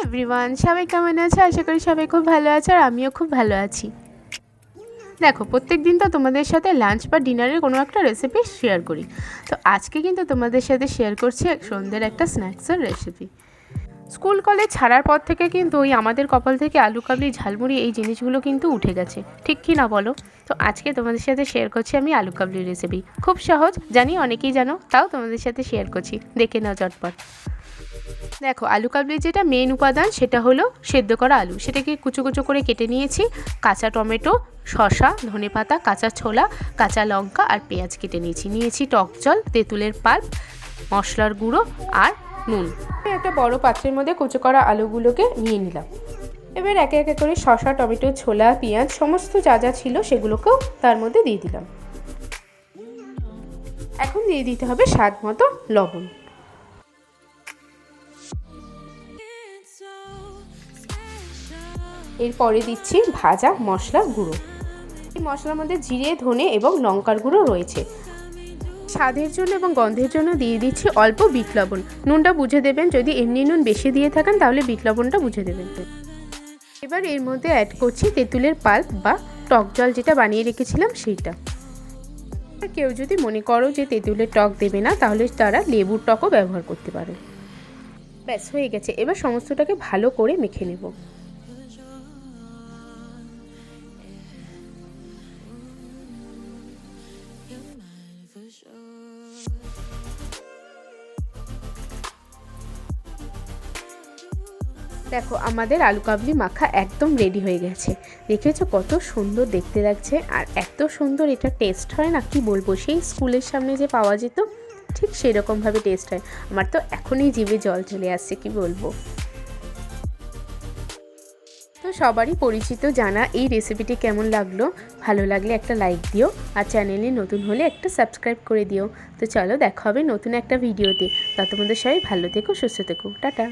Everyone, সবাই কেমন আছে? আশা করি সবাই খুব ভালো আছে আর আমিও খুব ভালো আছি। দেখো, প্রত্যেক দিন তো তোমাদের সাথে লাঞ্চ বা ডিনারের কোনো একটা রেসিপি শেয়ার করি। তো আজকে কিন্তু তোমাদের সাথে শেয়ার করছি সন্ধ্যের একটা স্ন্যাক্সের রেসিপি। স্কুল কলেজ ছাড়ার পর থেকে কিন্তু ওই আমাদের কপাল থেকে আলু কাবলি, ঝালমুড়ি এই জিনিসগুলো কিন্তু উঠে গেছে, ঠিক কি না বলো? তো আজকে তোমাদের সাথে শেয়ার করছি আমি আলু কাবলির রেসিপি। খুব সহজ, জানি অনেকেই জানো, তাও তোমাদের সাথে শেয়ার করছি, দেখে নাও চটপট। দেখো, আলু কাবলির যেটা মেন উপাদান সেটা হলো সেদ্ধ করা আলু। সেটাকে কুচো কুচো করে কেটে নিয়েছি। কাঁচা টমেটো, শসা, ধনেপাতা, কাঁচা ছোলা, কাঁচা লঙ্কা আর পেঁয়াজ কেটে নিয়েছি টক জল, তেঁতুলের পাল্প, মশলার গুঁড়ো আর নুন। একটা বড় পাত্রের মধ্যে কুচো করা আলুগুলোকে নিয়ে নিলাম। এবার একে একে করে শসা, টমেটো, ছোলা, পেঁয়াজ সমস্ত যা যা ছিল সেগুলোকেও তার মধ্যে দিয়ে দিলাম। এখন দিয়ে দিতে হবে স্বাদ মতো লবণ। এরপরে দিচ্ছি ভাজা মশলার গুঁড়ো। এই মশলার মধ্যে জিরে, ধনে এবং লঙ্কার গুঁড়ো রয়েছে। স্বাদের জন্য এবং গন্ধের জন্য দিয়ে দিচ্ছি অল্প বিট লবণ। নুনটা বুঝে দেবেন, যদি এমনি নুন বেশি দিয়ে থাকেন তাহলে বিট লবণটা বুঝে দেবেন। এবার এর মধ্যে অ্যাড করছি তেঁতুলের পাল্প বা টক জল, যেটা বানিয়ে রেখেছিলাম সেইটা। কেউ যদি মনে করো যে তেঁতুলের টক দেবে না, তাহলে তারা লেবুর টকও ব্যবহার করতে পারো। ব্যাস হয়ে গেছে। এবার সমস্তটাকে ভালো করে মেখে নেব। দেখো, আমাদের আলু কাবলি মাখা একদম রেডি হয়ে গেছে। দেখেছো কত সুন্দর দেখতে লাগছে, আর এত সুন্দর এটা টেস্ট হয় না, কি বলবো, সেই স্কুলের সামনে যে পাওয়া যেত ঠিক সেরকমভাবে টেস্ট হয়। আমার তো এখনই জিভে জল চলে আসছে, কি বলবো। তো সবারই পরিচিত জানা এই রেসিপিটি কেমন লাগলো? ভালো লাগলে একটা লাইক দিও, আর চ্যানেলে নতুন হলে একটা সাবস্ক্রাইব করে দিও। তো চলো, দেখা হবে নতুন একটা ভিডিওতে। ততক্ষণ সবাই ভালো থেকো, সুস্থ থেকো, টাটা।